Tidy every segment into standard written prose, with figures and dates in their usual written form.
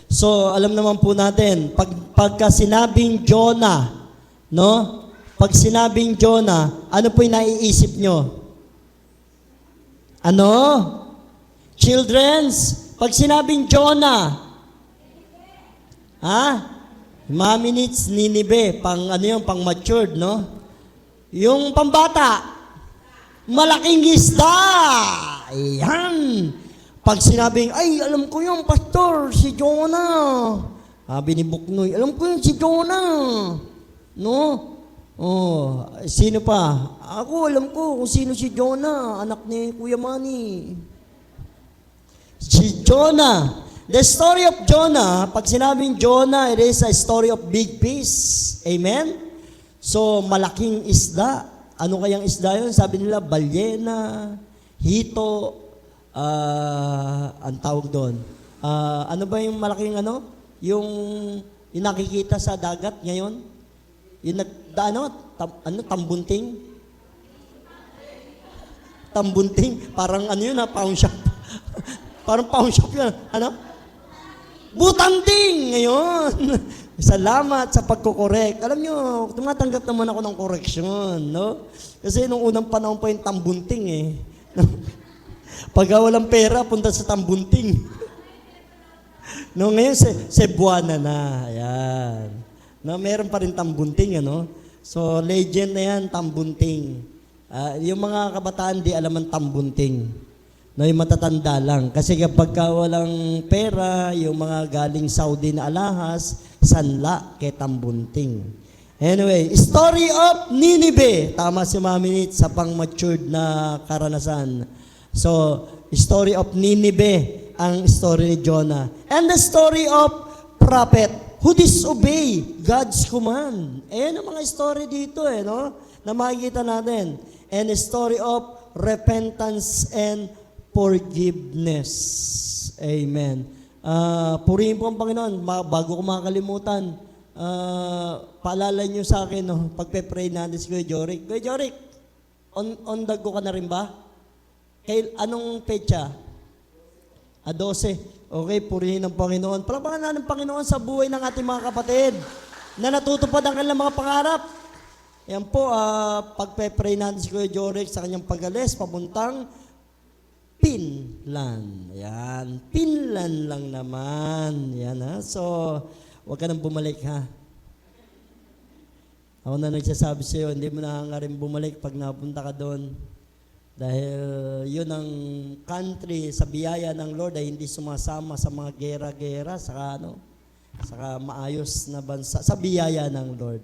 So, alam naman po natin, pagka sinabing Jonah, no? Pag sinabing Jonah, ano po yung naiisip nyo? Ano? Children's, pag sinabing Jonah, ha? Mga minutes, Ninibe, pang ano yung, pang matured, no? Yung pambata, malaking isda. Ayan. Pag sinabing, ay, alam ko yung pastor, si Jonah. Sabi ni Buknoy, alam ko yung si Jonah. No? Oh, sino pa? Ako, alam ko kung sino si Jonah, anak ni Kuya Manny. Si Jonah. The story of Jonah, pag sinabing Jonah, it is a story of big fish. Amen? So, malaking isda. Ano kayang isda yun? Sabi nila, balyena, hito, ang tawag doon. Ano ba yung malaking ano? Yung nakikita sa dagat ngayon? Yung tambunting? Tambunting? Parang ano yun pound shop. Parang pound shop yun. Ano? Butanding! Ngayon. Salamat sa pagkukorek. Alam nyo, tumatanggap naman ako ng correction, no? Kasi nung unang panahon pa yung tambunting eh. Pagka walang pera, punta sa tambunting. No, ngayon, Cebuana na. Ayan. No, meron pa rin tambunting, ano? So, legend na yan, tambunting. Yung mga kabataan, di alam ang tambunting. No, yung matatanda lang. Kasi kapag walang pera, yung mga galing Saudi na alahas, sanla kay tambunting. Anyway, story of Ninibe. Tama si Mami Nit sa pang-matured na karanasan. So, story of Ninibe, ang story ni Jonah. And the story of prophet who disobey God's command. Ayan ang mga story dito no? Na makikita natin. And the story of repentance and forgiveness. Amen. Purihin po ang Panginoon. Bago ko makakalimutan, paalala nyo sa akin, no? Pagpe-pray natin si Kuya Jorik. Kuya Jorik, on dago ka na rin ba? Anong pecha? 12. Okay, purihin ng Panginoon. Palapakan na ng Panginoon sa buhay ng ating mga kapatid na natutupad ang kanilang mga pangarap. Yan po, pagpe-pray natin si Kuya Jorik sa kanyang pag-alis, papuntang Pinlan. Yan, Pinlan lang naman. Yan ha. So, huwag ka nang bumalik ha. Ako na nagsasabi sa iyo, hindi mo na nga rin bumalik pag napunta ka doon. Dahil yun ang country sa biyaya ng Lord ay hindi sumasama sa mga gera-gera, saka maayos na bansa, sa biyaya ng Lord.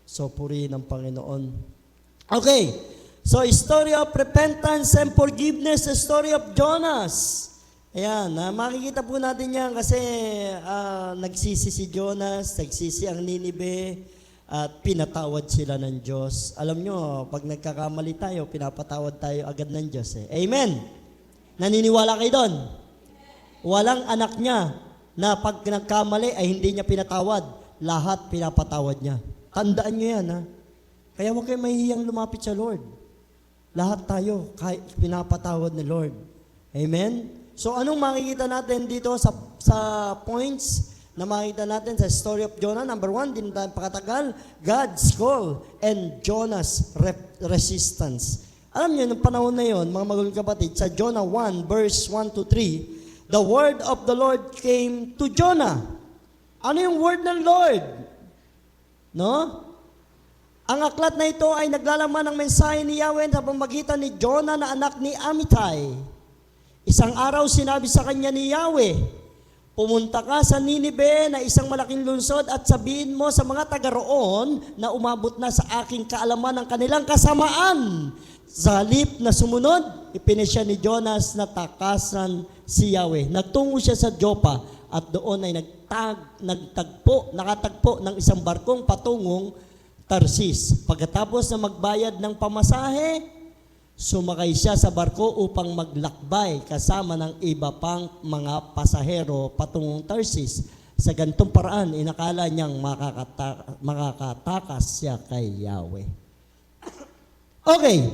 So, purihin ng Panginoon. Okay, so story of repentance and forgiveness, the story of Jonas. Ayan, makikita po natin yan kasi nagsisi si Jonas, nagsisi ang Ninibe, at pinatawad sila ng Diyos. Alam nyo, pag nagkakamali tayo, pinapatawad tayo agad ng Diyos. Amen? Naniniwala kayo doon? Walang anak niya na pag nagkamali ay hindi niya pinatawad. Lahat pinapatawad niya. Tandaan nyo yan, ha? Kaya huwag kayo mahihiyang lumapit sa Lord. Lahat tayo, pinapatawad ni Lord. Amen? So, anong makikita natin dito sa points na makita natin sa story of Jonah? Number 1, din tayo pakatagal, God's call and Jonah's resistance. Alam niyo, nung panahon na yon, mga magulang kapatid, sa Jonah 1, verse 1 to 3, the word of the Lord came to Jonah. Ano yung word ng Lord? No? Ang aklat na ito ay naglalaman ng mensahe ni Yahweh sa pamamagitan ni Jonah na anak ni Amittai. Isang araw sinabi sa kanya ni Yahweh, pumunta ka sa Ninibe na isang malaking lungsod at sabihin mo sa mga taga roon na umabot na sa aking kaalaman ang kanilang kasamaan. Sa halip na sumunod, ipinisya ni Jonas na takasan si Yahweh. Nagtungo siya sa Joppa at doon ay nakatagpo ng isang barkong patungong Tarsis. Pagkatapos na magbayad ng pamasahe, sumakay siya sa barko upang maglakbay kasama ng iba pang mga pasahero patungong Tarsis. Sa ganitong paraan, inakala niyang makakatakas siya kay Yahweh. Okay,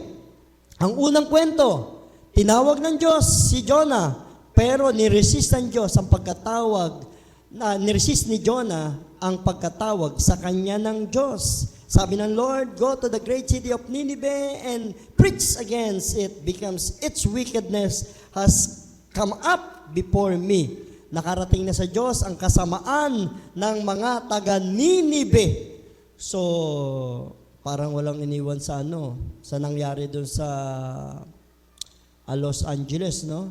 ang unang kwento, tinawag ng Diyos si Jonah, pero niresist ng Diyos ang pagkatawag na niresist ni Jonah ang pagkatawag sa kanya ng Diyos. Sabi ng Lord, go to the great city of Nineveh and preach against it, because its wickedness has come up before me. Nakarating na sa Diyos ang kasamaan ng mga taga Nineveh. So, parang walang iniwan sa sa nangyari doon sa Los Angeles, no?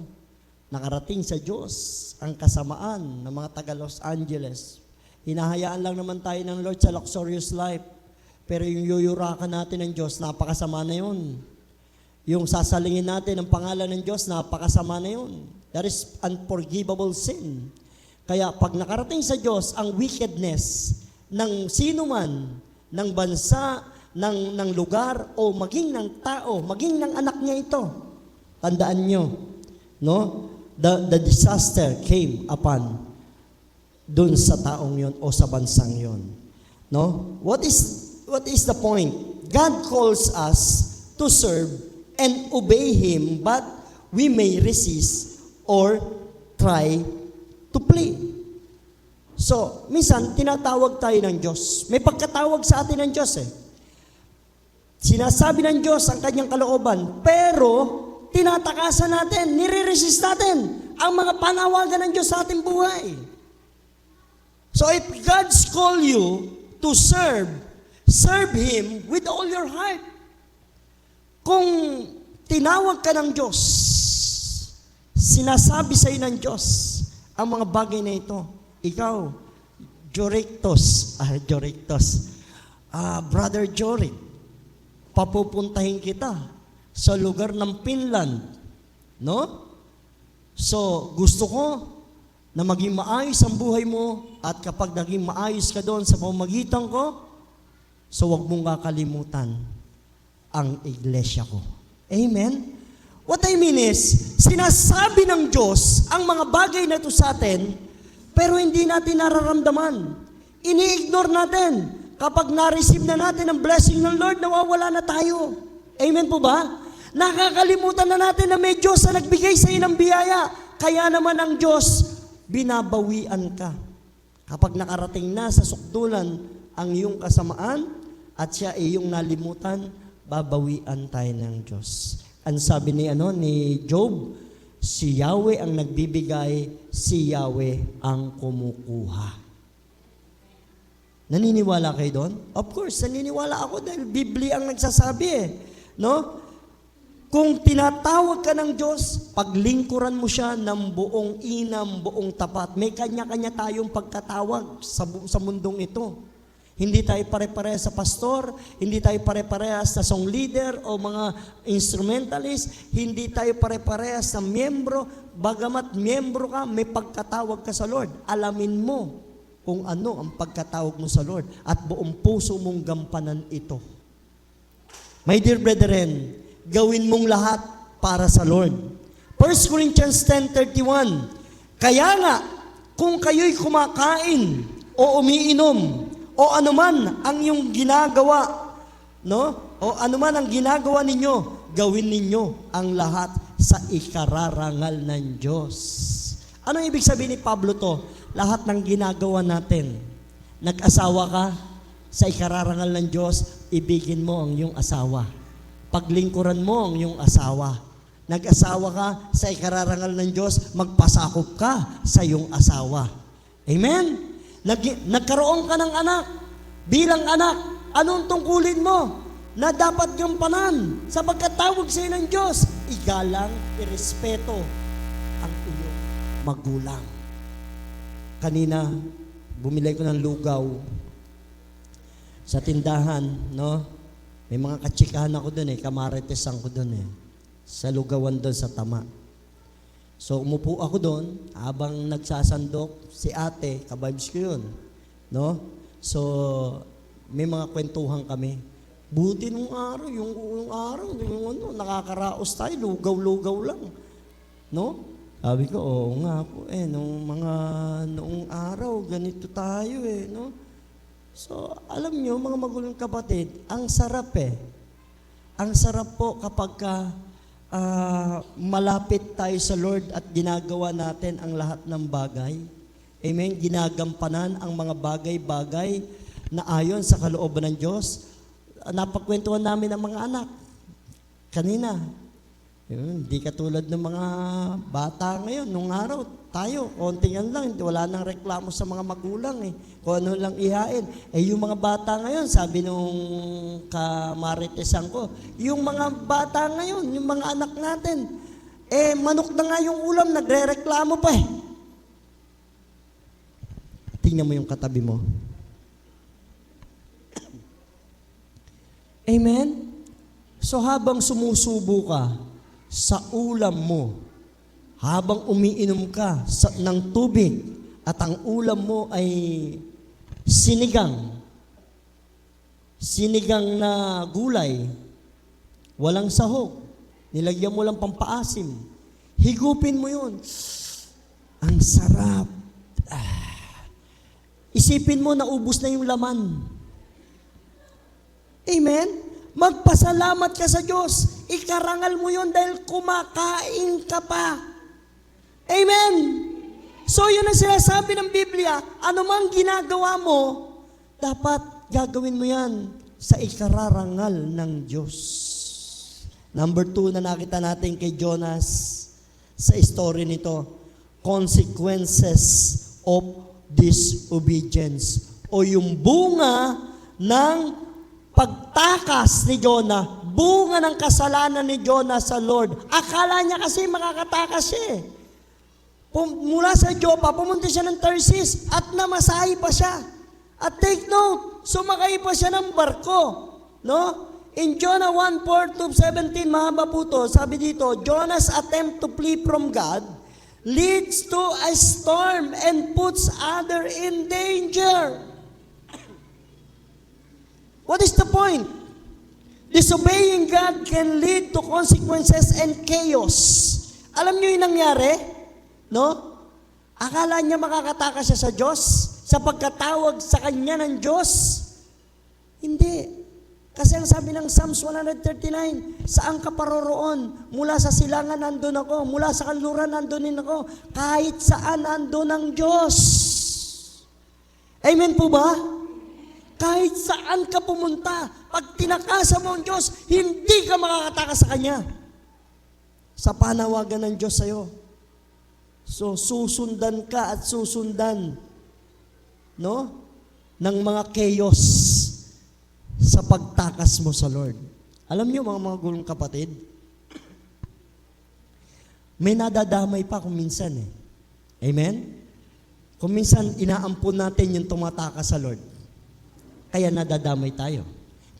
Nakarating sa Diyos ang kasamaan ng mga taga Los Angeles. Hinahayaan lang naman tayo ng Lord sa luxurious life. Pero yung yuyurakan natin ng Diyos, napakasama na yun. Yung sasalingin natin ang pangalan ng Diyos, napakasama na yun. That is unforgivable sin. Kaya pag nakarating sa Diyos ang wickedness ng sino man, ng bansa, ng lugar, o maging ng tao, maging ng anak niya ito, tandaan nyo, no? The disaster came upon dun sa taong yon o sa bansang yon. No? What is the point? God calls us to serve and obey Him, but we may resist or try to play. So, minsan, tinatawag tayo ng Diyos. May pagkatawag sa atin ng Diyos eh. Sinasabi ng Diyos ang kanyang kalooban, pero tinatakasan natin, nire-resist natin ang mga panawagan ng Diyos sa ating buhay. So if God's call you to serve Him with all your heart. Kung tinawag ka ng Diyos, sinasabi sa iyo ng Diyos ang mga bagay na ito. Ikaw, Brother Jorik, papupuntahin kita sa lugar ng Finland, no? So, gusto ko na maging maayos ang buhay mo, at kapag naging maayos ka doon sa pamamagitan ko, so wag mong kakalimutan ang iglesia ko. Amen? What I mean is, sinasabi ng Diyos ang mga bagay na ito sa atin, pero hindi natin nararamdaman. Ini-ignore natin. Kapag na-receive na natin ang blessing ng Lord, nawawala na tayo. Amen po ba? Nakakalimutan na natin na may Diyos na nagbigay sa iyo ng biyaya. Kaya naman ang Diyos, binabawian ka. Kapag nakarating na sa sukdulan ang iyong kasamaan at siya ay iyong nalimutan, babawian tayo ng Diyos. Ang sabi ni Job, si Yahweh ang nagbibigay, si Yahweh ang kumukuha. Naniniwala kayo doon? Of course, naniniwala ako dahil Biblia ang nagsasabi eh. No? Kung tinatawag ka ng Diyos, paglingkuran mo siya ng buong inam, buong tapat. May kanya-kanya tayong pagkatawag sa mundong ito. Hindi tayo pare-parehas sa pastor, hindi tayo pare-parehas sa song leader o mga instrumentalist, hindi tayo pare-parehas sa miyembro. Bagamat miyembro ka, may pagkatawag ka sa Lord. Alamin mo kung ano ang pagkatawag mo sa Lord at buong puso mong gampanan ito. My dear brethren, gawin mong lahat para sa Lord. 1 Corinthians 10:31, kaya nga, kung kayo'y kumakain o umiinom, o anuman ang iyong ginagawa, no? O anuman ang ginagawa ninyo, gawin ninyo ang lahat sa ikararangal ng Diyos. Anong ibig sabihin ni Pablo to? Lahat ng ginagawa natin. Nag-asawa ka, sa ikararangal ng Diyos, ibigin mo ang iyong asawa. Paglingkuran mo ang iyong asawa. Nag-asawa ka, sa ikararangal ng Diyos, magpasakop ka sa iyong asawa. Amen? Nagkaroon ka ng anak. Bilang anak, anong tungkulin mo na dapat gampanan sa pagkatawag sa iyo ng Diyos? Igalang, irespeto ang iyong magulang. Kanina, bumili ko ng lugaw sa tindahan, no? May mga katsikahan ako doon kamaritesan ko doon sa lugawan doon sa Tama. So umupo ako doon, habang nagsasandok si ate, kabibes ko yun, no? So may mga kwentuhan kami. Buti nung araw, yung nakakaraos tayo, lugaw-lugaw lang, no? Sabi ko, oo nga po noong araw, ganito tayo no? So, alam nyo, mga magulong kapatid, ang sarap Ang sarap po kapag malapit tayo sa Lord at ginagawa natin ang lahat ng bagay. Amen? Ginagampanan ang mga bagay-bagay na ayon sa kalooban ng Diyos. Napagkwentuhan namin ang mga anak kanina. Hindi katulad ng mga bata ngayon. Nung araw, tayo, kontingan lang, wala nang reklamo sa mga magulang eh. Kung ano lang ihain. Yung mga bata ngayon, sabi nung kamaritesan ko, yung mga bata ngayon, yung mga anak natin, manok na nga yung ulam, nagre-reklamo pa eh. Tingnan mo yung katabi mo. Amen? So habang sumusubo ka sa ulam mo, habang umiinom ka ng tubig, at ang ulam mo ay sinigang na gulay, walang sahog, nilagyan mo lang pampaasim, higupin mo yun. Ang sarap. Isipin mo, naubos na yung laman. Amen? Magpasalamat ka sa Diyos. Ikarangal mo yun dahil kumakain ka pa. Amen? So yun ang sinasabi ng Biblia, anumang ginagawa mo, dapat gagawin mo yan sa ikararangal ng Diyos. Number 2 na nakita natin kay Jonas sa story nito, consequences of disobedience, o yung bunga ng pagtakas ni Jonah, bunga ng kasalanan ni Jonah sa Lord. Akala niya kasi makakatakas siya eh. Mula sa Joppa, pumunta siya ng Tarsis at namasahe pa siya. At take note, sumakay pa siya ng barko. No? In Jonah 1:4-17, mahaba po to, sabi dito, Jonah's attempt to flee from God leads to a storm and puts others in danger. What is the point? Disobeying God can lead to consequences and chaos. Alam niyo yung nangyari? No? Akala niya makakatakas siya sa Diyos sa pagkatawag sa kanya ng Diyos? Hindi. Kasi ang sabi ng Psalms 139, saan ka paroroon? Mula sa silangan nandun ako, mula sa kanluran nandun din ako, kahit saan nandun ang Diyos. Amen po ba? Kahit saan ka pumunta, pag tinakasan mo ang Diyos, hindi ka makakatakas sa Kanya. Sa panawagan ng Diyos sa'yo. So, susundan ka at susundan, no? Ng mga chaos sa pagtakas mo sa Lord. Alam niyo mga gulong kapatid, may nadadamay pa kung minsan eh. Amen? Kung minsan inaampun natin yung tumatakas sa Lord. Kaya nadadamay tayo.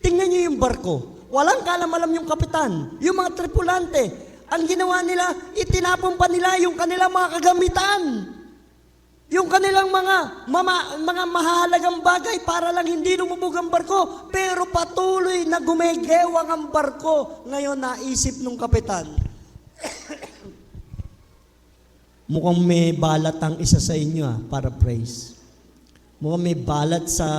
Tingnan niyo yung barko. Walang kalam-alam yung kapitan. Yung mga tripulante, ang ginawa nila, itinapon pa nila yung kanilang mga kagamitan. Yung kanilang mga mahalagang bagay para lang hindi lumubog ang barko. Pero patuloy na gumegewang ang barko. Ngayon naisip nung kapitan, mukhang may balat ang isa sa inyo para praise. Mukhang may balat sa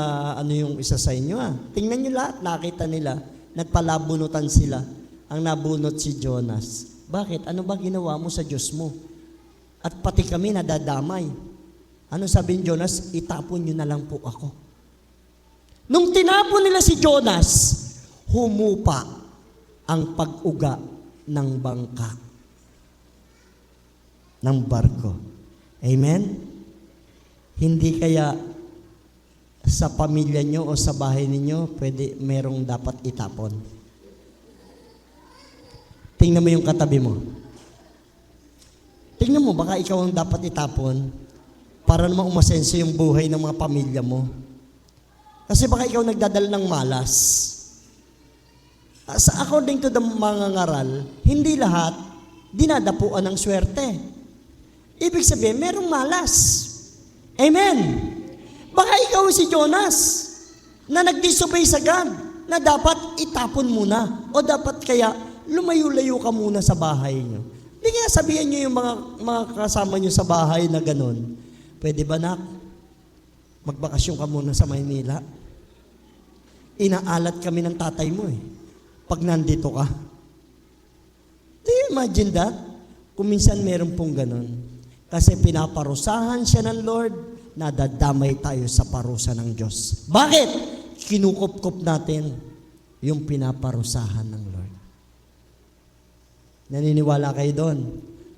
yung isa sa inyo Tingnan nyo lahat, nakita nila, nagpalabunutan sila. Ang nabunot si Jonas. Bakit? Ano ba ginawa mo sa Diyos mo? At pati kami nadadamay. Ano sabi ni Jonas? Itapon nyo na lang po ako. Nung tinapon nila si Jonas, humupa ang pag-uga ng bangka ng barko. Amen? Hindi kaya sa pamilya nyo o sa bahay ninyo, merong dapat itapon. Tingnan mo yung katabi mo. Tingnan mo, baka ikaw ang dapat itapon para naman umasenso yung buhay ng mga pamilya mo. Kasi baka ikaw nagdadala ng malas. According to the mga ngaral, hindi lahat dinadapuan ng swerte. Ibig sabihin, merong malas. Amen? Baka ikaw si Jonas na nag-disobey sa God na dapat itapon muna o dapat kaya lumayo-layo ka muna sa bahay nyo. Hindi kaya sabihin nyo yung mga kasama nyo sa bahay na ganun. Pwede ba nak? Magbakasyon ka muna sa Maynila. Inaalat kami ng tatay mo pag nandito ka. Do you imagine that? Kung minsan meron pong ganun. Kasi pinaparusahan siya ng Lord, nadadamay tayo sa parusa ng Diyos. Bakit? Kinukupkup natin yung pinaparusahan ng Lord. Naniniwala kayo doon?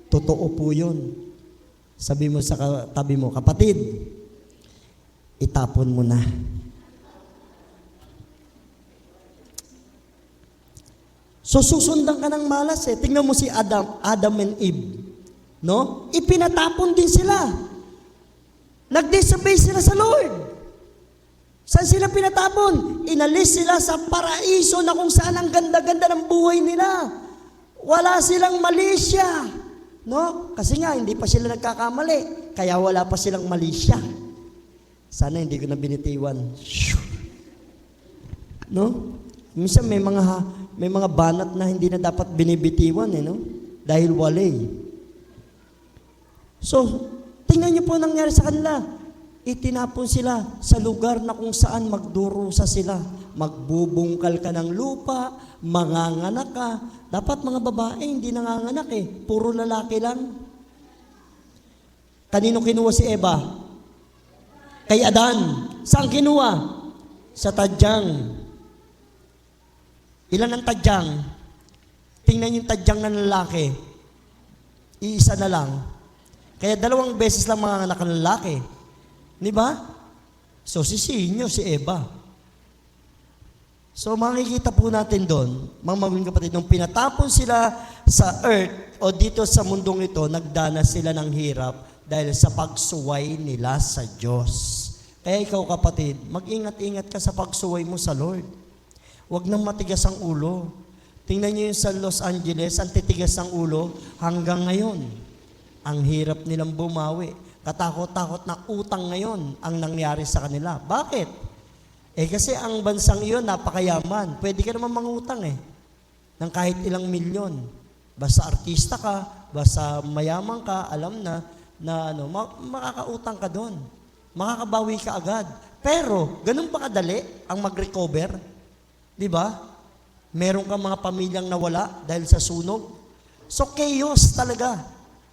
Totoo po yun. Sabi mo sa tabi mo, kapatid, itapon mo na. So susundan ka ng malas eh. Tingnan mo si Adam and Eve. No? Ipinatapon din sila. Nag-disobey sila sa Lord. Saan sila pinatapon? Inalis sila sa paraiso na kung saan ang ganda-ganda ng buhay nila. Wala silang malisya. No? Kasi nga, hindi pa sila nagkakamali. Kaya wala pa silang malisya. Sana hindi ko na binitiwan. No? Minsan may mga banat na hindi na dapat binibitiwan, no? Dahil wala eh. So, tingnan niyo po nangyari sa kanila. Itinapon sila sa lugar na kung saan magdurusa sila. Magbubungkal ka ng lupa, manganganak ka. Dapat mga babae, hindi nanganganak eh. Puro lalaki lang. Kanino kinuha si Eva? Kay Adan. Saan kinuha? Sa tadyang. Ilan ang tadyang? Tingnan yung tadyang ng lalaki. Iisa na lang. Kaya 2 beses lang mga anak ng lalaki. Di ba? So, sisihin nyo si Eva. So, makikita po natin doon, mga maging kapatid, nung pinatapon sila sa earth o dito sa mundong ito, nagdanas sila ng hirap dahil sa pagsuway nila sa Diyos. Kaya ikaw kapatid, mag-ingat-ingat ka sa pagsuway mo sa Lord. Huwag nang matigas ang ulo. Tingnan nyo yung sa Los Angeles, ang titigas ng ulo hanggang ngayon. Ang hirap nilang bumawi. Katakot-takot na utang ngayon ang nangyari sa kanila. Bakit? Kasi ang bansang iyon napakayaman. Pwede ka naman mangutang ng kahit ilang milyon. Basta artista ka, basta mayaman ka, alam na makakautang ka doon. Makakabawi ka agad. Pero, ganun pa kadali ang mag-recover? Di ba? Meron kang mga pamilyang nawala dahil sa sunog. So, chaos talaga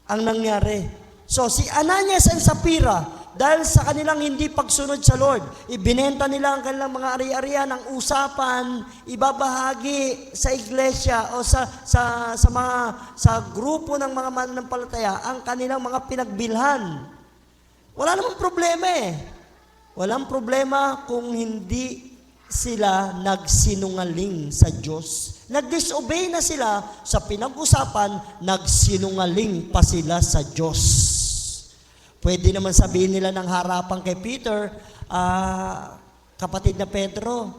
ang nangyari. So, si Ananias and Sapphira, dahil sa kanilang hindi pagsunod sa Lord, ibinenta nila ang kanilang mga ari-arian, ang usapan, ibabahagi sa iglesia o sa grupo ng mga mananampalataya ang kanilang mga pinagbilhan. Wala namang problema Walang problema kung hindi sila nagsinungaling sa Diyos. Nag-disobey na sila sa pinag-usapan, nagsinungaling pa sila sa Diyos. Pwede naman sabihin nila ng harapan kay Peter, kapatid na Pedro,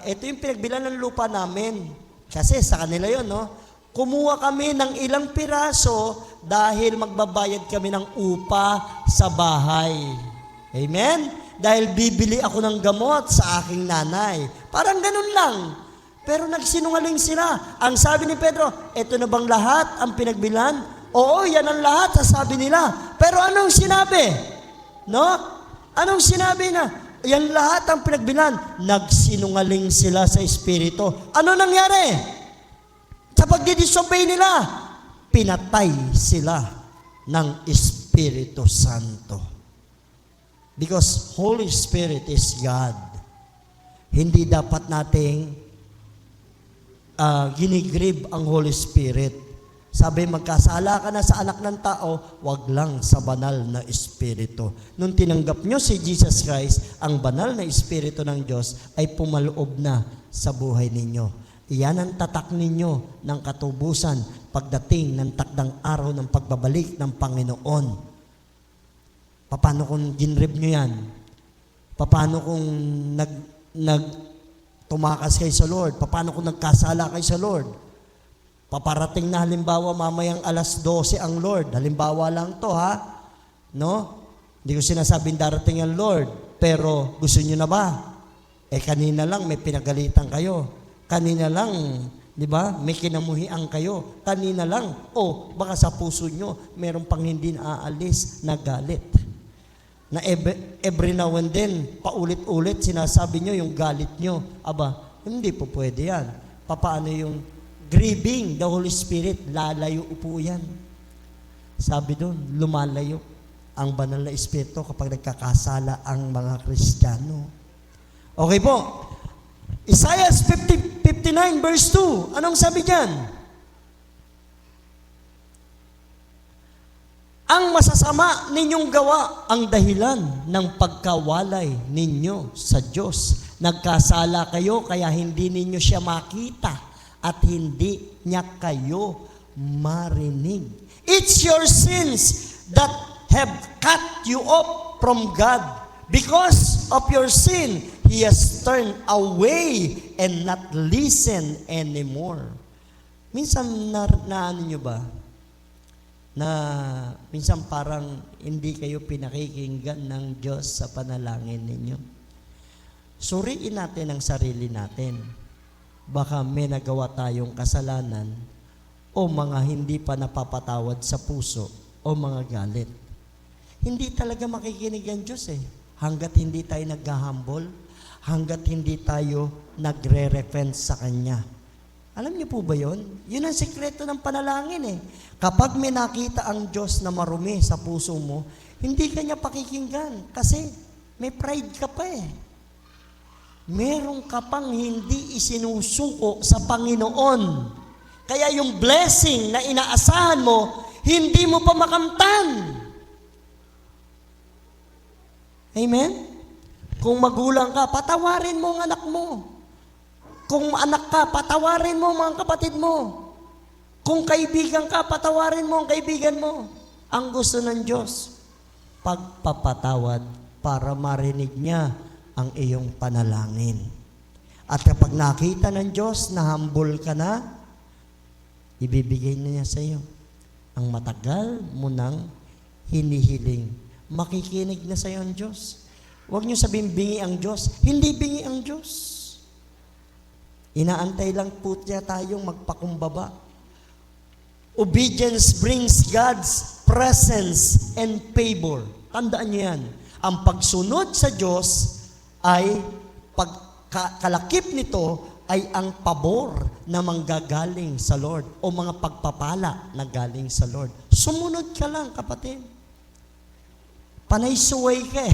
ito yung pinagbilan ng lupa namin. Kasi sa kanila yun, no? Kumuha kami ng ilang piraso dahil magbabayad kami ng upa sa bahay. Amen? Dahil bibili ako ng gamot sa aking nanay. Parang ganun lang. Pero nagsinungaling sila. Ang sabi ni Pedro, eto na bang lahat ang pinagbilan? Oo, yan ang lahat, sasabi nila. Pero anong sinabi? No? Anong sinabi na? Yan lahat ang pinagbilan. Nagsinungaling sila sa Espiritu. Ano nangyari? Sa pagdidisobey nila, pinatay sila ng Espiritu Santo. Because Holy Spirit is God. Hindi dapat nating ginigrib ang Holy Spirit. Sabi, magkasala ka na sa anak ng tao, wag lang sa banal na Espiritu. Nung tinanggap nyo si Jesus Christ, ang banal na Espiritu ng Diyos ay pumaloob na sa buhay ninyo. Iyan ang tatak ninyo ng katubusan pagdating ng takdang araw ng pagbabalik ng Panginoon. Paano kung ginrib nyo yan? Paano kung tumakas kayo sa Lord? Paano kung nagkasala kayo sa Lord? Paparating na halimbawa mamayang 12:00 ang Lord. Halimbawa lang to no? Hindi ko sinasabing darating ang Lord. Pero gusto nyo na ba? Kanina lang may pinagalitan kayo. Kanina lang, di ba? May kinamuhian kayo. Kanina lang, baka sa puso nyo, meron pang hindi naaalis na galit. Na every now and then, paulit-ulit, sinasabi nyo yung galit nyo. Aba, hindi po pwede yan. Paano yung grieving the Holy Spirit? Lalayo po yan. Sabi doon, lumalayo ang banal na espiritu kapag nagkakasala ang mga Kristiyano. Okay po. Isaiah 59 verse 2. Anong sabi diyan? Ang masasama ninyong gawa ang dahilan ng pagkawalay ninyo sa Diyos. Nagkasala kayo kaya hindi ninyo siya makita at hindi niya kayo marinig. It's your sins that have cut you off from God. Because of your sin, He has turned away and not listen anymore. Minsan na ano nyo ba? Na minsan parang hindi kayo pinakikinggan ng Diyos sa panalangin ninyo. Suriin natin ang sarili natin. Baka may nagawa tayong kasalanan o mga hindi pa napapatawad sa puso o mga galit. Hindi talaga makikinig ang Diyos hanggat hindi tayo nag-humble, hanggat hindi tayo nagre-repent sa Kanya. Alam niyo po ba yun? Yun ang sikreto ng panalangin Kapag may nakita ang Diyos na marumi sa puso mo, hindi ka niya pakikinggan kasi may pride ka pa Meron ka pang hindi isinusuko sa Panginoon. Kaya yung blessing na inaasahan mo, hindi mo pa makamtan. Amen? Kung magulang ka, patawarin mo ang anak mo. Kung anak ka, patawarin mo mga kapatid mo. Kung kaibigan ka, patawarin mo ang kaibigan mo. Ang gusto ng Diyos, pagpapatawad para marinig niya ang iyong panalangin. At kapag nakita ng Diyos na humble ka na, ibibigay na niya sa iyo ang matagal mo nang hinihiling. Makikinig na sa iyo ang Diyos. Huwag niyo sabihin bingi ang Diyos. Hindi bingi ang Diyos. Inaantay lang po niya tayong magpakumbaba. Obedience brings God's presence and favor. Tandaan niyo yan. Ang pagsunod sa Diyos ay pagkalakip nito ay ang pabor na manggagaling sa Lord o mga pagpapala na galing sa Lord. Sumunod ka lang, kapatid. Panay suway ka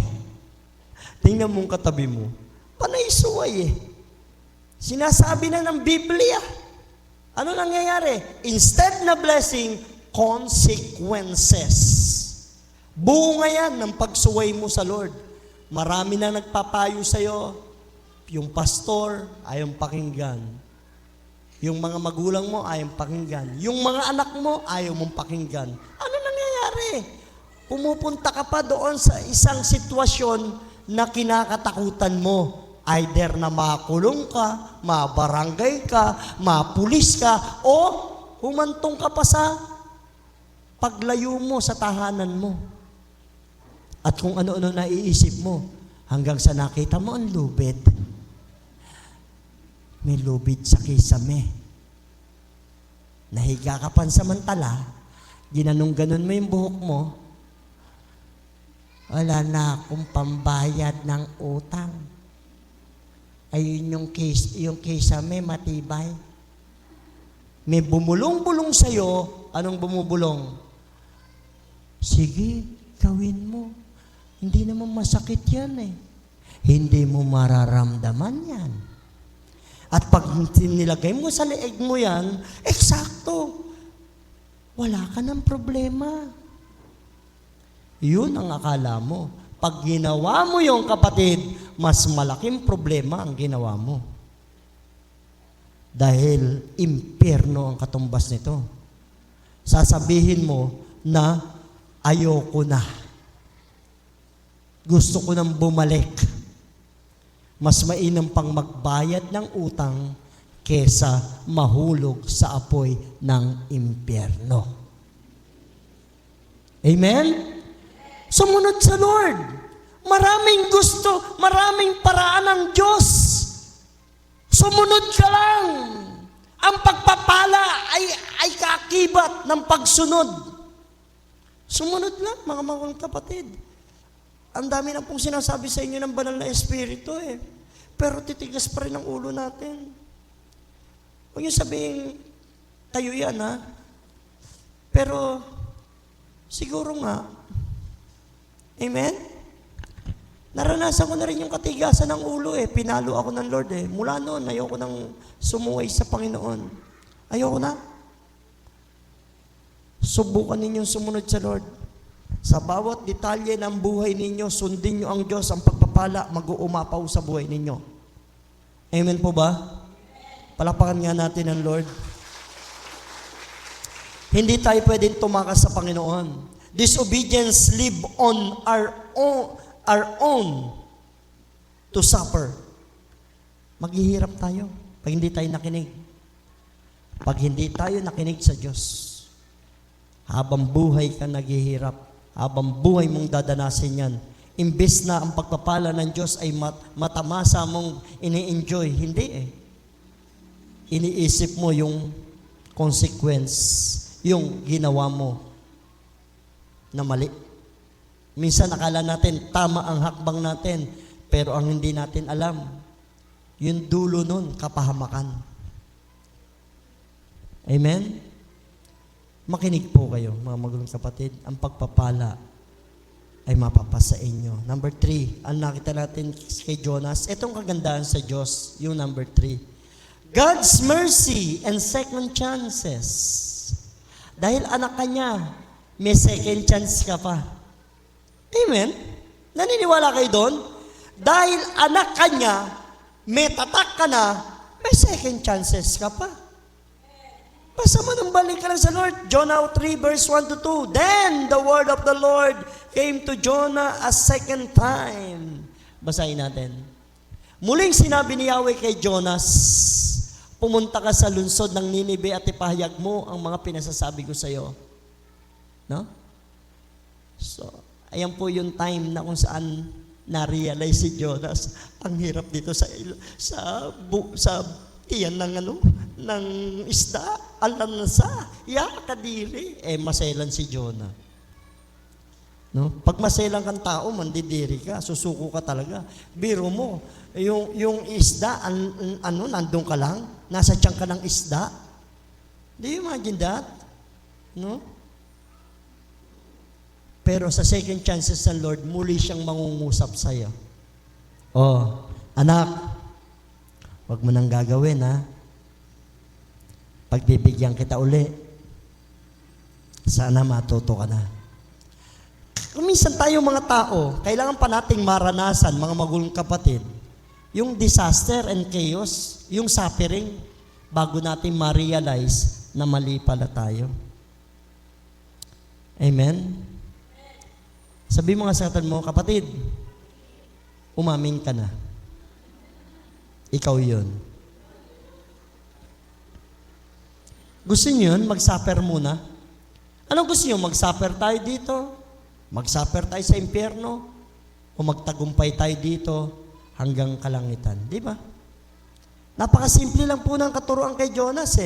Tingnan mong katabi mo. Panay suway Sinasabi na ng Biblia. Ano nangyayari? Instead na blessing, consequences. Bunga yan ng pagsuway mo sa Lord. Marami na nagpapayo sa'yo. Yung pastor, ayaw pakinggan. Yung mga magulang mo, ayaw pakinggan. Yung mga anak mo, ayaw mong pakinggan. Ano nangyayari? Pumupunta ka pa doon sa isang sitwasyon na kinakatakutan mo. Either na makulong ka, mabarangay ka, mapulis ka, o humantong ka pa sa paglayo mo sa tahanan mo. At kung ano-ano naiisip mo, hanggang sa nakita mo ang lubid. May lubid sa kisame. Nahiga ka pansamantala, ginanong-ganon mo yung buhok mo, wala na akong pambayad ng utang. Ayun yung kisame, matibay. May bumulong-bulong sa'yo, anong bumubulong? Sige, gawin mo. Hindi naman masakit yan Hindi mo mararamdaman yan. At pag nilagay mo sa leeg mo yan, eksakto. Wala ka ng problema. Yun ang akala mo. Pag ginawa mo yung kapatid, mas malaking problema ang ginawa mo. Dahil impyerno ang katumbas nito. Sasabihin mo na ayoko na. Gusto ko nang bumalik. Mas mainam pang magbayad ng utang kesa mahulog sa apoy ng impyerno. Amen? Sumunod sa Lord. Maraming gusto, maraming paraan ng Diyos. Sumunod ka lang. Ang pagpapala ay kaakibat ng pagsunod. Sumunod lang, mga kapatid. Ang dami na pong sinasabi sa inyo ng banal na espiritu Pero titigas pa rin ang ulo natin. Huwag niyo sabihin, tayo yan Pero Siguro nga. Amen? Naranasan ko na rin yung katigasan ng ulo Pinalo ako ng Lord Mula noon, ayoko nang sumuway sa Panginoon. Ayoko na. Subukan ninyong sumunod sa Lord. Sa bawat detalye ng buhay ninyo, sundin nyo ang Diyos, ang pagpapala, mag-uumapaw sa buhay ninyo. Amen po ba? Palapakan nga natin ang Lord. Hindi tayo pwedeng tumakas sa Panginoon. Disobedience live on our own to suffer. Maghihirap tayo pag hindi tayo nakinig. Pag hindi tayo nakinig sa Diyos, habang buhay ka naghihirap, habang buhay mong dadanasin yan, imbes na ang pagpapala ng Diyos ay matamasa mong ini-enjoy, hindi Iniisip mo yung consequence, yung ginawa mo na mali. Minsan akala natin tama ang hakbang natin, pero ang hindi natin alam, yung dulo nun, kapahamakan. Amen? Makinig po kayo, mga magulang kapatid. Ang pagpapala ay mapapasa inyo. Number 3, ang nakita natin kay Jonas, itong kagandahan sa Diyos, yung number 3. God's mercy and second chances. Dahil anak ka niya, may second chance ka pa. Amen? Naniniwala kayo doon? Dahil anak ka niya, may tatak ka na, may second chances ka pa. Basta mo nang balik ka lang sa Lord. Jonah 3 verse 1 to 2. Then the word of the Lord came to Jonah a second time. Basahin natin. Muling sinabi ni Yahweh kay Jonas, pumunta ka sa lungsod ng Ninive at ipahayag mo ang mga pinasasabi ko sa iyo. No? So, ayan po yung time na kung saan na-realize si Jonas, ang hirap dito sa tiyan ng isda, alansa, kadiri. Maselan si Jonah. No? Pag maselan kang tao, mandidiri ka, susuko ka talaga. Biro mo, yung isda, nandun ka lang, nasa tiyan ka ng isda. Do you imagine that? No? Pero sa second chances ng Lord, muli siyang mangungusap sa'yo. Anak, wag mo nang gagawin, ha? Pagbibigyan kita uli, sana matuto ka na. Minsan tayo mga tao, kailangan pa nating maranasan, mga magulang kapatid, yung disaster and chaos, yung suffering, bago natin ma-realize na mali pala tayo. Amen? Sabi mo nga sa katan mo, kapatid, umamin ka na. Ikaw yun. Gusto niyo yun? Mag-suffer muna? Anong gusto niyo? Mag-suffer tayo dito? Mag-suffer tayo sa impyerno? O magtagumpay tayo dito hanggang kalangitan? Di ba? Napakasimple lang po ng katuruan kay Jonas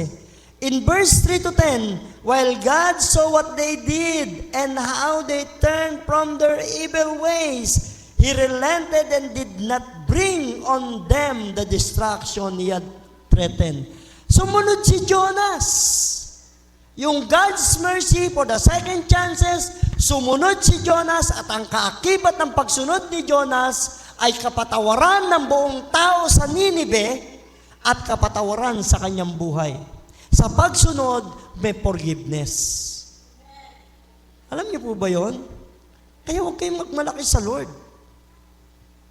In verse 3 to 10, while God saw what they did and how they turned from their evil ways, He relented and did not bring on them the destruction He had threatened. Sumunod si Jonas. Yung God's mercy for the second chances, sumunod si Jonas at ang kaakibat ng pagsunod ni Jonas ay kapatawaran ng buong tao sa Ninive at kapatawaran sa kanyang buhay. Sa pagsunod, may forgiveness. Alam niyo po ba yon? Kaya huwag kayong magmalaki sa Lord.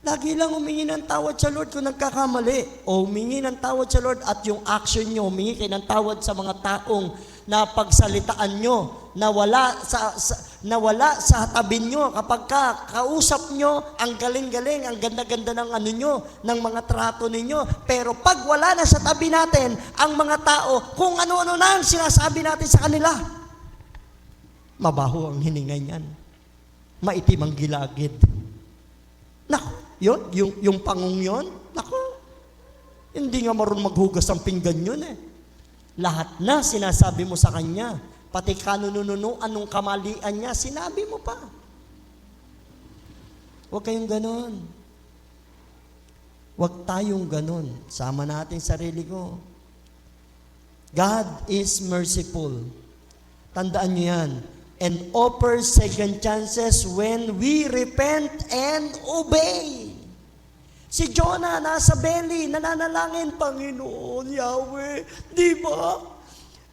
Lagi lang humingi ng tawad sa Lord kung nagkakamali. O humingi ng tawad sa Lord at yung action nyo, humingi kayo ng tawad sa mga taong na pagsalitaan nyo, na wala sa tabi nyo. Kapag kausap nyo, ang galing-galing, ang ganda-ganda ng ng mga trato ninyo. Pero pag wala na sa tabi natin, ang mga tao, kung ano-ano na ang sinasabi natin sa kanila, mabaho ang hininga niyan. Maitim ang gilagid. Naku, yung pangong yun, naku, hindi nga marunong maghugas ng pinggan yun Lahat na sinasabi mo sa kanya, pati kanununo, anong kamalian niya, sinabi mo pa. Huwag kayong ganon. Huwag tayong ganon. Sama natin sarili ko. God is merciful. Tandaan niyo yan. and offers second chances when we repent and obey. Si Jonah nasa belly, nananalangin, Panginoon, Yahweh, di ba?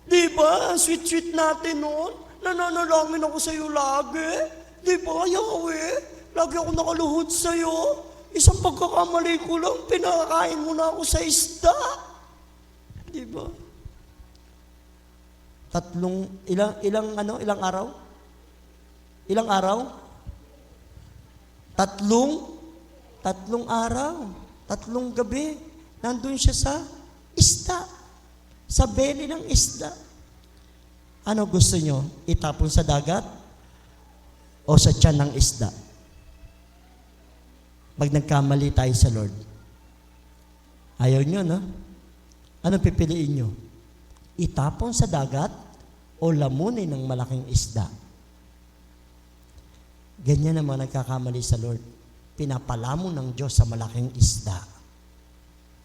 Di ba? Sweet-sweet natin noon. Nananalangin ako sa iyo lagi. Di ba, Yahweh? Lagi ako nakaluhod sa iyo. Isang pagkakamali ko lang, pinakain mo na ako sa isda. Di ba? Ilang araw? Ilang araw? Tatlong araw. 3 gabi. Nandun siya sa isda. Sa belly ng isda. Ano gusto nyo? Itapon sa dagat? O sa tiyan ng isda? Pag nagkamali tayo sa Lord. Ayaw nyo, no? Ano pipiliin nyo? Itapon sa dagat o lamunin ng malaking isda? Ganyan naman nagkakamali sa Lord. Pinapalamon ng Diyos sa malaking isda.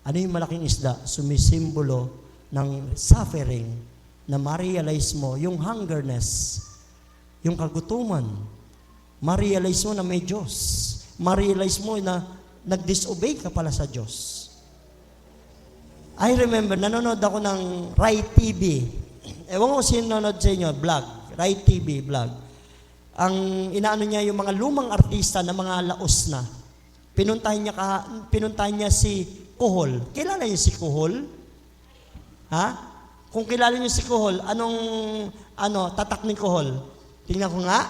Ano yung malaking isda? Sumisimbolo ng suffering na ma-realize mo yung hungerness, yung kagutuman. Ma-realize mo na may Diyos. Ma-realize mo na nag-disobey ka pala sa Diyos. I remember, nanonood ako ng Rai TV. Ewan ko sino nanonood sa inyo, vlog. Rai TV, vlog. Ang inaano niya yung mga lumang artista na mga laos na. Pinuntahan niya si Kuhol. Kilala niyo si Kuhol? Ha? Kung kilala niyo si Kuhol, anong tatak ni Kuhol? Tingnan ko nga.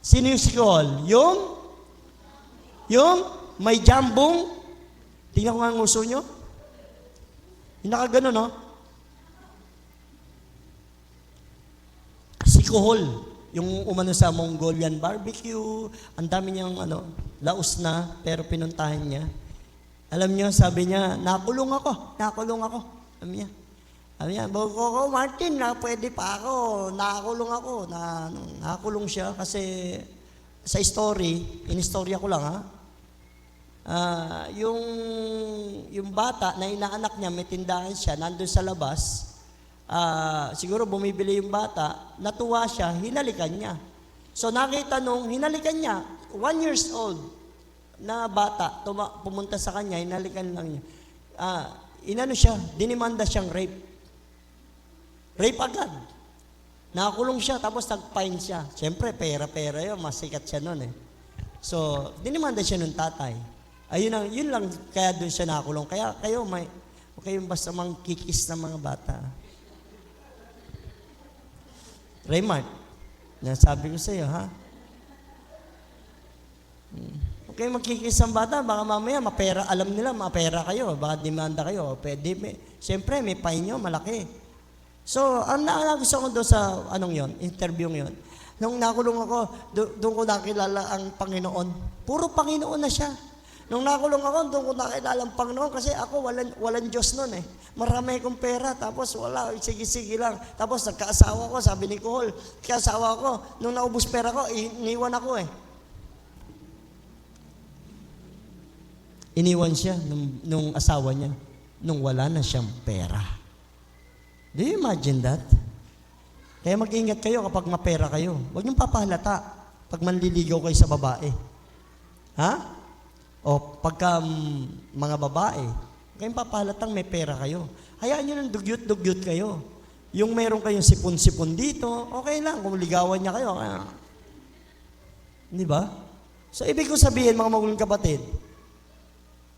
Sino yung si Kuhol? Yung may jambong. Tingnan ko nga ang uso niyo. Yung nakagano, no? Si Kuhol, yung umano sa Mongolian barbecue, ang dami niyang laos na, pero pinuntahan niya. Alam niyo, sabi niya, nakulong ako. Sabi niya, Boko Martin, pwede pa ako, nakakulong siya kasi sa story, inistorya ko lang yung bata na inaanak niya, may tindahan siya, nandun sa labas, siguro bumibili yung bata, natuwa siya, hinalikan niya. So nakita nung hinalikan niya, 1 years old na bata, pumunta sa kanya, hinalikan lang niya. Inano siya, dinimanda siyang rape. Rape agad. Nakakulong siya, tapos nag-fine siya. Siyempre, pera-pera yun, masikat siya nun eh. So, dinimanda siya ng tatay. Yun lang, kaya doon siya nakakulong. Kaya kayo, huwag kayong basta mangkikis ng mga bata. Raymart, nasabi ko sa iyo, ha? Huwag kayong magkikis ng bata, baka mamaya mapera, alam nila, mapera kayo, baka demanda kayo. Siyempre, may fine nyo, malaki. So, ang nagusto ko doon sa interview yon. Nung nakulong ako, doon ko nakilala ang Panginoon. Puro Panginoon na siya. Nung nakulong ako, doon ko nakilala ang Panginoon kasi ako walang Diyos noon eh. Marami akong pera, tapos wala, sige-sige lang. Tapos nagkaasawa ko, sabi ni Kuhol, kaasawa ko, nung naubos pera ko, iniwan ako eh. Iniwan siya nung asawa niya, nung wala na siyang pera. Do you imagine that? Kaya mag-ingat kayo kapag mapera kayo. Huwag niyong papahalata pag manliligaw kayo sa babae. Ha? O pagka mga babae, kayong papahalatang may pera kayo. Hayaan niyo ng dugyot-dugyot kayo. Yung meron kayong sipon-sipon dito, okay lang. Kung ligawan niya kayo. Di ba? So, ibig ko sabihin, mga magulang kapatid,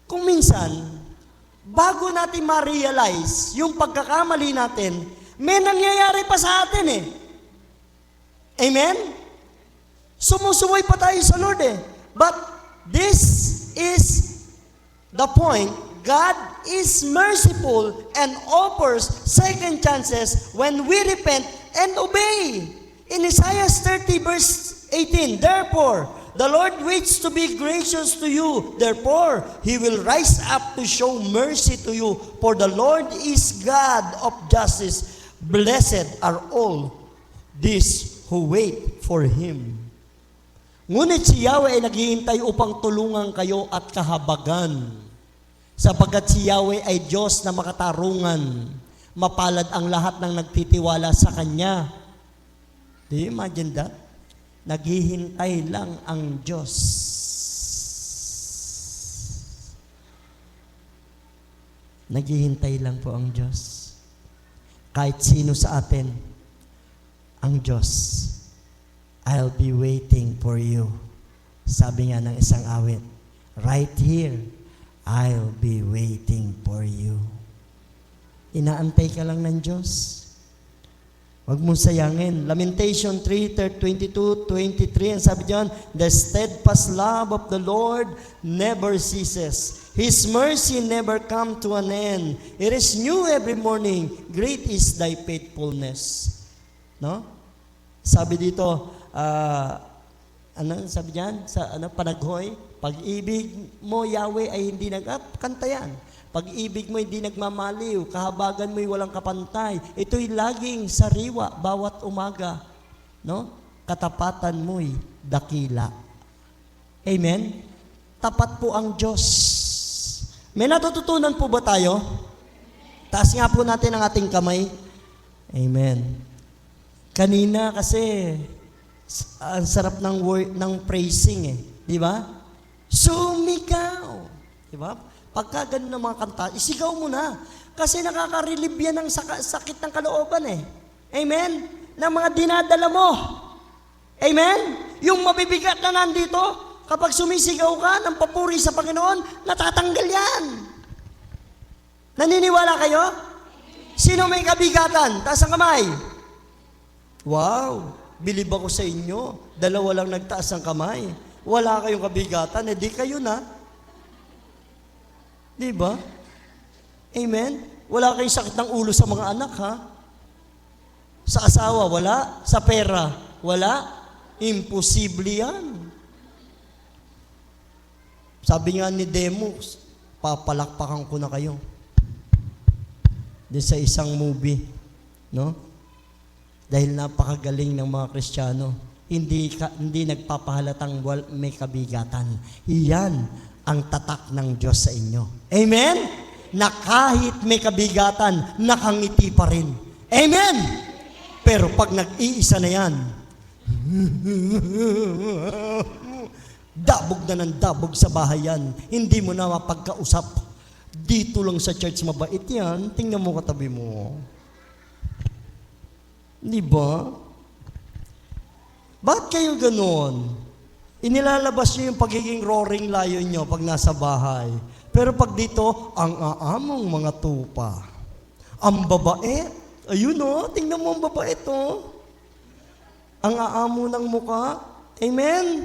kung minsan, bago natin ma-realize yung pagkakamali natin, may nangyayari pa sa atin eh. Amen? Sumusuway pa tayo sa Lord eh. But this is the point. God is merciful and offers second chances when we repent and obey. In Isaiah 30 verse 18, therefore, the Lord waits to be gracious to you. Therefore, He will rise up to show mercy to you. For the Lord is God of justice. Blessed are all these who wait for Him. Ngunit si Yahweh ay naghihintay upang tulungan kayo at kahabagan. Sapagkat si Yahweh ay Diyos na makatarungan. Mapalad ang lahat ng nagtitiwala sa Kanya. Do you imagine that? Naghihintay lang ang Diyos. Naghihintay lang po ang Diyos. Kahit sino sa atin, ang Diyos, I'll be waiting for you. Sabi nga ng isang awit, right here, I'll be waiting for you. Inaantay ka lang ng Diyos. Huwag mong sayangin. Lamentation 3:22-23, ang sabi diyan, the steadfast love of the Lord never ceases. His mercy never come to an end. It is new every morning. Great is thy faithfulness. No? Sabi dito, ano sabi diyan sa panaghoy, pag-ibig mo Yahweh ay hindi kanta yan. Pag-ibig mo hindi nagmamaliw, kahabagan mo'y walang kapantay. Ito'y laging sariwa bawat umaga. No? Katapatan mo'y dakila. Amen? Tapat po ang Diyos. May natututunan po ba tayo? Taas nga po natin ang ating kamay. Amen. Kanina kasi, ang sarap ng praising Di ba? Sumigaw. Di ba? Pagka ganun ng mga kanta, isigaw mo na. Kasi nakaka-relieve yan ng sakit ng kalooban Amen? Ng mga dinadala mo. Amen? Yung mabibigat na nandito, kapag sumisigaw ka ng papuri sa Panginoon, natatanggal yan. Naniniwala kayo? Sino may kabigatan? Taas ang kamay. Wow, bilib ako sa inyo. Dalawa lang nagtaas ang kamay. Wala kayong kabigatan, di kayo na. Di ba? Amen? Wala kayong sakit ng ulo sa mga anak, ha? Sa asawa, wala. Sa pera, wala. Imposible yan. Sabi nga ni Demos, papalakpakan ko na kayo. Di sa isang movie, no? Dahil napakagaling ng mga Kristiyano, hindi nagpapahalatang may kabigatan. Iyan ang tatak ng Diyos sa inyo. Amen? Na kahit may kabigatan, nakangiti pa rin. Amen? Pero pag nag-iisa na yan, dabog na ng dabog sa bahay yan. Hindi mo na mapagkausap. Dito lang sa church mabait yan. Tingnan mo katabi mo. Di ba? Bakit kayo ganoon? Inilalabas nyo yung pagiging roaring lion nyo pag nasa bahay. Pero pag dito, ang aamong mga tupa. Ang babait. Ayun tingnan mo ang babait Ang aamo ng muka. Amen?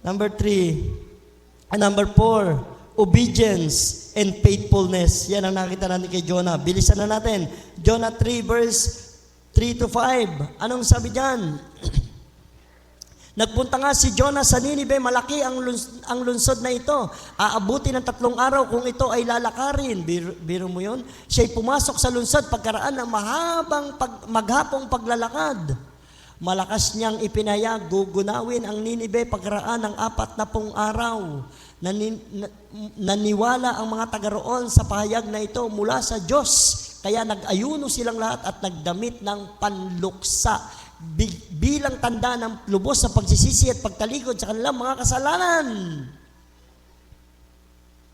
Number 4, obedience and faithfulness. Yan ang nakita natin kay Jonah. Bilisan na natin. Jonah 3 verse 3-5. Anong sabi diyan? Nagpunta nga si Jonah sa Ninive, malaki ang lungsod na ito. Aabuti ng 3 araw kung ito ay lalakarin. Biro mo yun? Siya'y pumasok sa lungsod pagkaraan ng maghapong paglalakad. Malakas niyang ipinayag, gugunawin ang Ninive pagkaraan ng 40 araw. Naniwala ang mga taga roon sa pahayag na ito mula sa Diyos. Kaya nag-ayuno silang lahat at nagdamit ng panluksa bilang tanda ng lubos sa pagsisisi at pagtalikod sa kanilang mga kasalanan.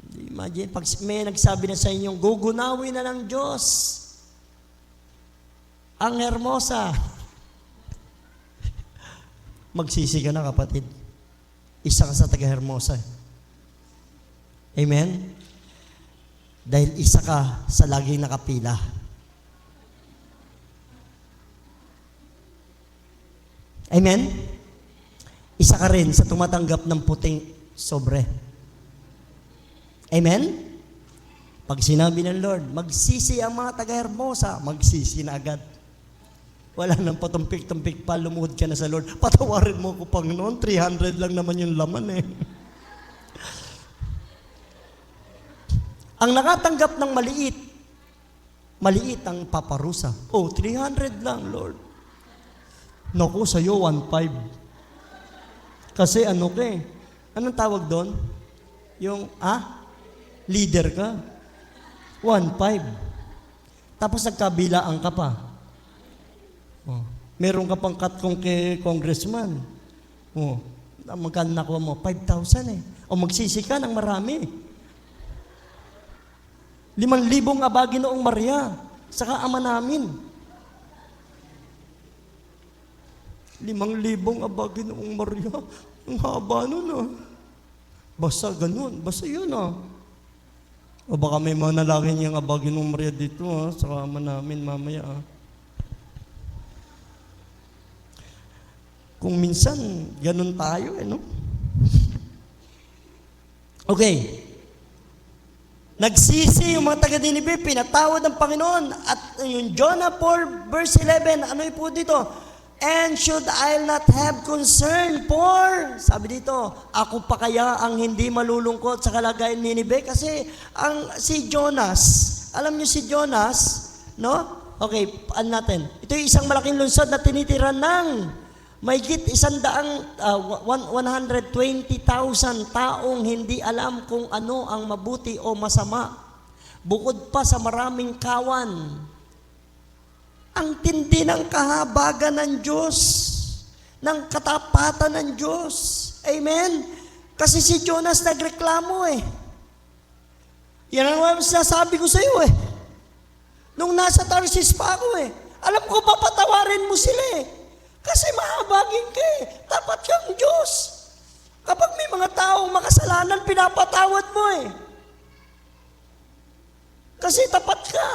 Imagine, pag may nagsabi na sa inyong, gugunawin na ng Diyos ang hermosa. Magsisi ka na, kapatid. Isa ka sa taga-hermosa. Amen? Dahil isa ka sa laging nakapila. Amen? Isa ka rin sa tumatanggap ng puting sobre. Amen? Pag sinabi ng Lord, magsisi ang mga taga-hermosa, magsisi na agad. Wala nang patumpik-tumpik pa, lumuhod ka na sa Lord. Patawarin mo ko, Panginoon, 300 lang naman yung laman Ang nakatanggap ng maliit ang paparusa. 300 lang, Lord. Naku, sa'yo, 1.5. Kasi anong tawag doon? Yung, leader ka. 1.5. Tapos nagkabilaan ka pa. Meron ka pang cut kung kay congressman. Oh, magkano nakuha mo? 5,000 eh. O magsisi ka ng marami. 5,000 abagi noong Maria. Saka ama namin. 5,000 abagi noong Maria. Ang haba nun ah. Basta ganun. Basta yun ah. O baka may manalangin niyang abagi noong Maria dito ah. Saka ama namin mamaya ah. Kung minsan, ganun tayo eh, no? Okay. Nagsisi yung mga taga-Ninive, pinatawad ng Panginoon. At yung Jonah 4 verse 11, ano po dito? And should I not have concern for, sabi dito, ako pa kaya ang hindi malulungkot sa kalagayan ni Ninive? Kasi si Jonas, alam niyo si Jonas, no? Okay, ano natin? Ito yung isang malaking lungsod na tinitira ng mahigit 120,000 taong hindi alam kung ano ang mabuti o masama. Bukod pa sa maraming kawan. Ang tindi ng kahabagan ng Diyos, ng katapatan ng Diyos. Amen? Kasi si Jonas nagreklamo eh. Yan ang sinasabi ko sa iyo eh. Nung nasa Tarsis pa ako eh. Alam ko papatawarin mo sila eh. Kasi mahabagin ka eh. Tapat kang Diyos. Kapag may mga taong makasalanan, pinapatawad mo eh. Kasi tapat ka.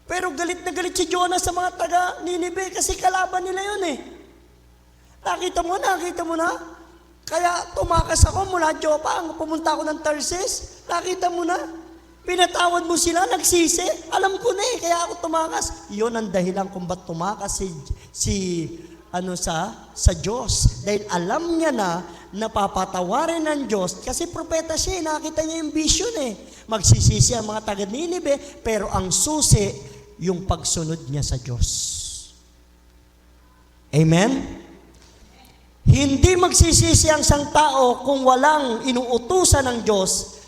Pero galit na galit si Jonah sa mga taga-Ninive kasi kalaban nila yun eh. Nakita mo na? Kaya tumakas ako mula Joppa, pumunta ako ng Tarsis. Nakita mo na? Pinatawad mo sila, nagsisi. Alam ko na eh, kaya ako tumakas. Iyon ang dahilan kung ba't tumakas sa Diyos. Dahil alam niya na napapatawarin ng Diyos. Kasi propeta siya, nakita niya yung vision eh. Magsisisi ang mga taga-Ninive, pero ang susi, yung pagsunod niya sa Diyos. Amen? Hindi magsisisi ang isang tao kung walang inuutusan ng Diyos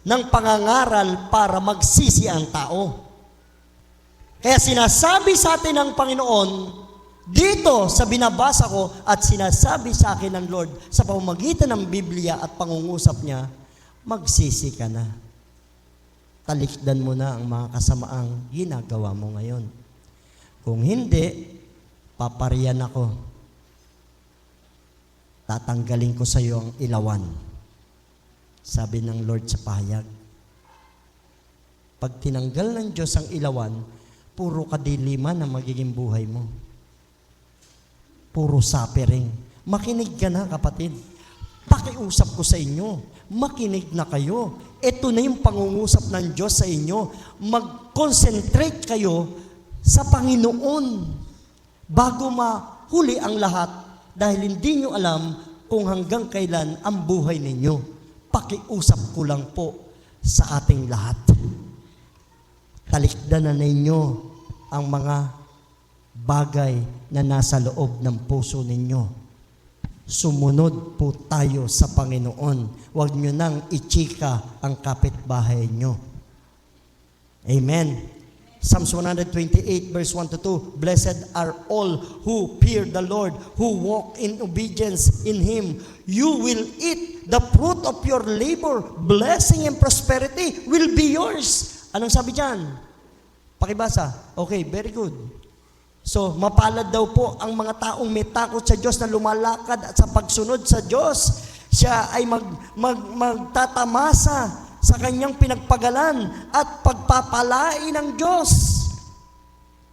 ng pangangaral para magsisi ang tao. Kaya sinasabi sa atin ng Panginoon, dito sa binabasa ko at sinasabi sa akin ng Lord sa pamamagitan ng Biblia at pangungusap niya, magsisi ka na. Talikdan mo na ang mga kasamaang ginagawa mo ngayon. Kung hindi, papariyan ako. Tatanggalin ko sa iyo ang ilawan. Sabi ng Lord sa pahayag. Pag tinanggal ng Diyos ang ilawan, puro kadiliman ang magiging buhay mo. Puro suffering. Makinig ka na, kapatid. Pakiusap ko sa inyo. Makinig na kayo. Ito na yung pangungusap ng Diyos sa inyo. Mag-concentrate kayo sa Panginoon bago mahuli ang lahat dahil hindi nyo alam kung hanggang kailan ang buhay ninyo. Pakiusap ko lang po sa ating lahat. Talikdan na ninyo ang mga bagay na nasa loob ng puso ninyo. Sumunod po tayo sa Panginoon. Huwag nyo nang ichika ang kapitbahay nyo. Amen. Psalms 128 verse 1 to 2, Blessed are all who fear the Lord, who walk in obedience in Him. You will eat the fruit of your labor. Blessing and prosperity will be yours. Anong sabi dyan? Pakibasa. Okay, very good. So, mapalad daw po ang mga taong may takot sa Diyos na lumalakad at sa pagsunod sa Diyos. Siya ay magtatamasa sa kanyang pinagpagalan at pagpapalain ng Diyos.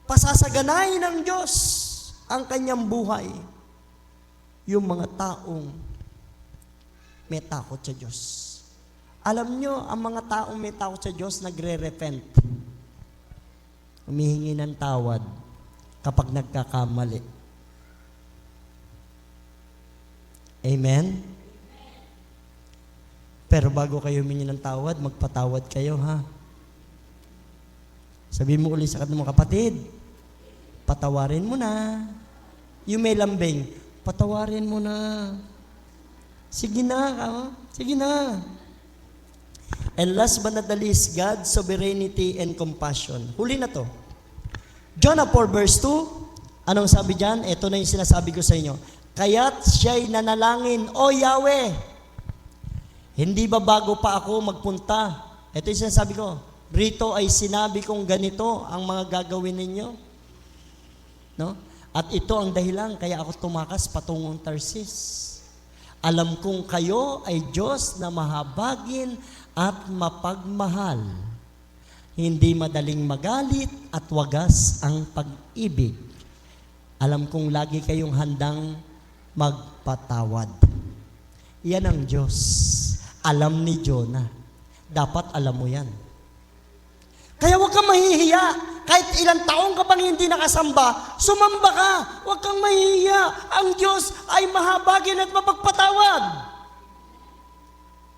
Pasasaganain ng Diyos ang kanyang buhay. Yung mga taong may takot sa Diyos. Alam nyo, ang mga taong may takot sa Diyos nagre-repent. Humihingi ng tawad kapag nagkakamali. Amen? Pero bago kayo humingi ng tawad, magpatawad kayo, ha? Sabihin mo ulit sa kanila mo, kapatid, patawarin mo na. Yung may lambing, patawarin mo na. Sige na, sige na. And last but not the least, God's sovereignty and compassion. Huli na to. Jonah 4 verse 2, anong sabi dyan? Ito na yung sinasabi ko sa inyo. Kaya't siya'y nanalangin, O Yahweh, hindi ba bago pa ako magpunta? Ito yung sinasabi ko. Rito ay sinabi kong ganito ang mga gagawin ninyo. No? At ito ang dahilan kaya ako tumakas patungong Tarsis. Alam kong kayo ay Diyos na mahabagin at mapagmahal. Hindi madaling magalit at wagas ang pag-ibig. Alam kong lagi kayong handang magpatawad. Yan ang Diyos. Alam ni Jonah. Dapat alam mo yan. Kaya huwag kang mahihiya. Kahit ilang taong ka bang hindi nakasamba, sumamba ka. Huwag kang mahihiya. Ang Diyos ay mahabagin at mapagpatawad.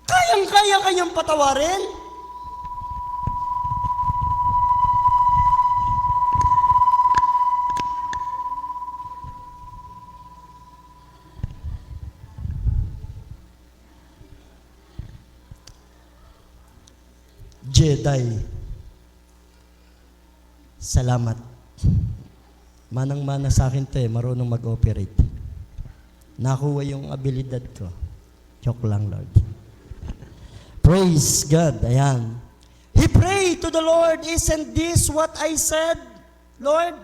Kayang-kaya kanyang patawarin. Jedi. Salamat. Manang-mana sa akin to marunong mag-operate. Nakuha yung abilidad ko. Joke lang, Lord. Praise God. Ayan. He prayed to the Lord, isn't this what I said, Lord?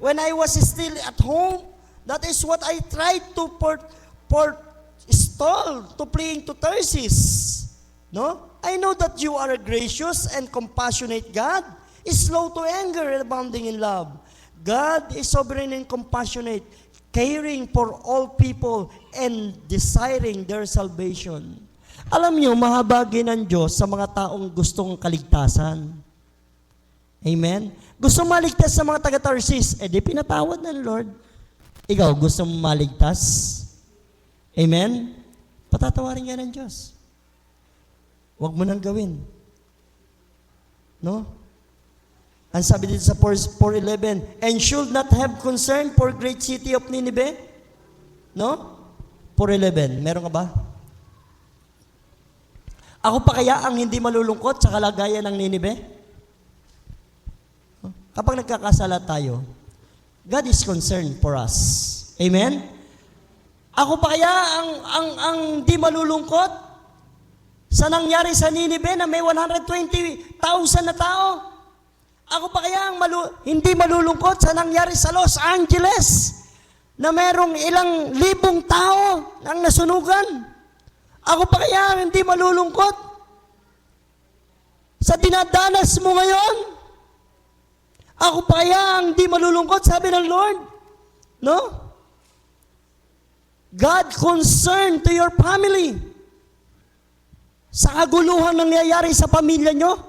When I was still at home, that is what I tried to forestall to fleeing to Tarsus. No? I know that you are a gracious and compassionate God, slow to anger and abounding in love. God is sovereign and compassionate, caring for all people and desiring their salvation. Alam niyo, mahabagin ng Diyos sa mga taong gustong kaligtasan. Amen? Gusto maligtas sa mga taga-Tarsis, di pinatawad ng Lord. Ikaw, gusto mo maligtas? Amen? Patatawarin ka ng Diyos. Huwag mo nang gawin. No? Ang sabi dito sa 4:11, and should not have concern for great city of Nineveh? No? 4:11, meron ka ba? Ako pa kaya ang hindi malulungkot sa kalagayan ng Nineveh? Kapag nagkakasala tayo, God is concerned for us. Amen? Ako pa kaya ang hindi malulungkot sa nangyari sa Nineveh na may 120,000 na tao? Ako pa kaya ang hindi malulungkot sa nangyari sa Los Angeles na merong ilang libong tao ang nasunugan? Ako pa kaya ang hindi malulungkot sa dinadanas mo ngayon? Ako pa kaya ang hindi malulungkot, sabi ng Lord? No? God concerned to your family. Sa kaguluhan nangyayari sa pamilya nyo,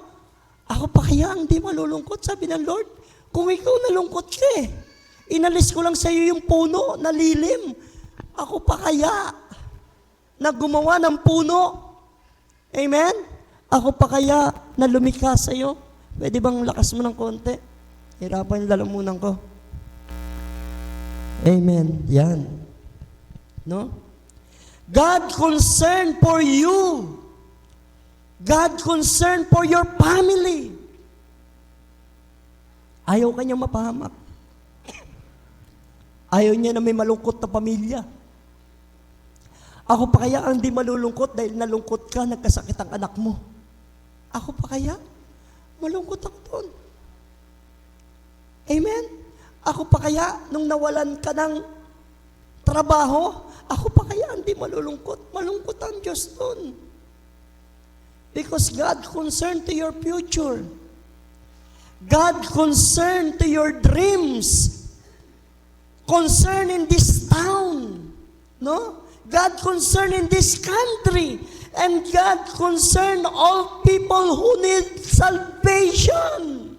ako pa kaya ang di malulungkot, sabi ng Lord. Kung ikaw nalungkot ka inalis ko lang sa iyo yung puno na lilim. Ako pa kaya na gumawa ng puno. Amen? Ako pa kaya na lumikha sa iyo. Pwede bang lakas mo ng konti? Hirapan yung lalamunan ko. Amen. Yan. No? God concerned for you. God concerned for your family. Ayaw kanya mapahamak. Ayaw niya na may malungkot na pamilya. Ako pa kaya ang di malulungkot dahil nalungkot ka, nagkasakit ang anak mo? Ako pa kaya? Malungkot ako doon. Amen? Ako pa kaya nung nawalan ka ng trabaho? Ako pa kaya ang di malulungkot? Malungkot ang Diyos doon. Because God concerned to your future. God concerned to your dreams. Concern in this town. No? God concerned in this country. And God concerned all people who need salvation.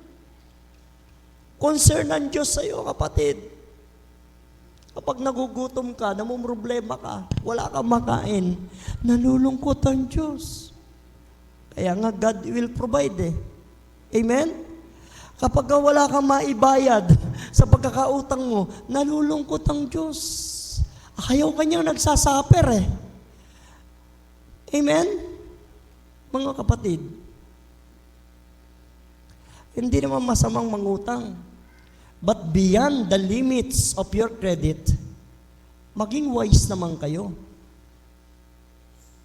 Concern ng Diyos sa iyo, kapatid. Kapag nagugutom ka, namumroblema ka, wala kang makain, nalulungkot ang Diyos. Kaya nga, God will provide Amen? Kapag wala kang maibayad sa pagkakautang mo, nalulungkot ang Diyos. Ayaw kanyang nagsasaper Amen? Mga kapatid, hindi naman masamang mangutang. But beyond the limits of your credit, maging wise naman kayo.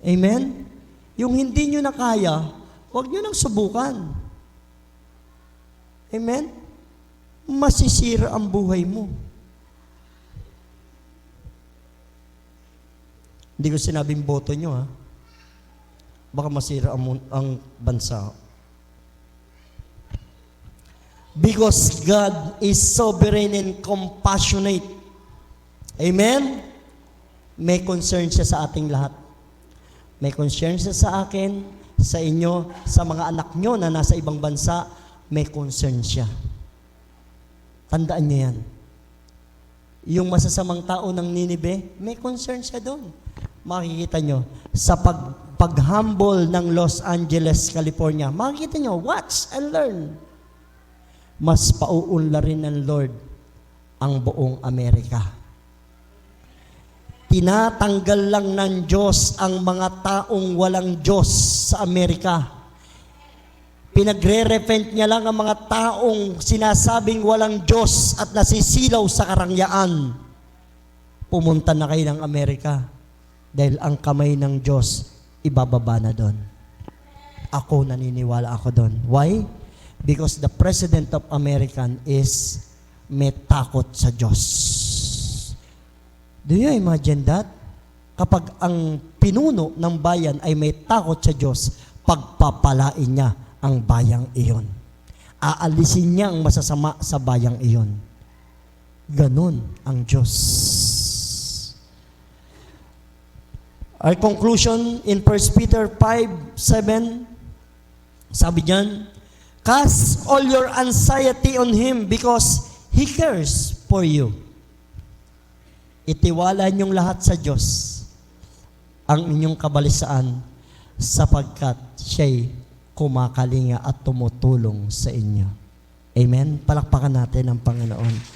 Amen? Yung hindi nyo na kaya, huwag nyo nang subukan. Amen? Masisira ang buhay mo. Hindi ko sinabing boto nyo, ha? Baka masira ang bansa. Because God is sovereign and compassionate. Amen? May concern siya sa ating lahat. May concern siya sa akin, sa inyo, sa mga anak nyo na nasa ibang bansa, may concern siya. Tandaan nyo yan. Yung masasamang tao ng Ninive, may concern siya doon. Makikita nyo, sa pag-humble ng Los Angeles, California, makikita nyo, watch and learn. Mas pauunlarin ng Lord ang buong Amerika. Tinatanggal lang ng Diyos ang mga taong walang Diyos sa Amerika. Pinagre-repent niya lang ang mga taong sinasabing walang Diyos at nasisilaw sa karangyaan. Pumunta na kayo ng Amerika dahil ang kamay ng Diyos ibababa na doon. Ako naniniwala ako doon. Why? Because the President of America is may takot sa Diyos. Do you imagine that? Kapag ang pinuno ng bayan ay may takot sa Diyos, pagpapalain niya ang bayang iyon. Aalisin niya ang masasama sa bayang iyon. Ganun ang Diyos. Our conclusion in 1 Peter 5:7, sabi diyan, cast all your anxiety on Him because He cares for you. Itiwala niyong lahat sa Diyos ang inyong kabalisaan sapagkat Siya'y kumakalinga at tumutulong sa inyo. Amen? Palakpakan natin ang Panginoon.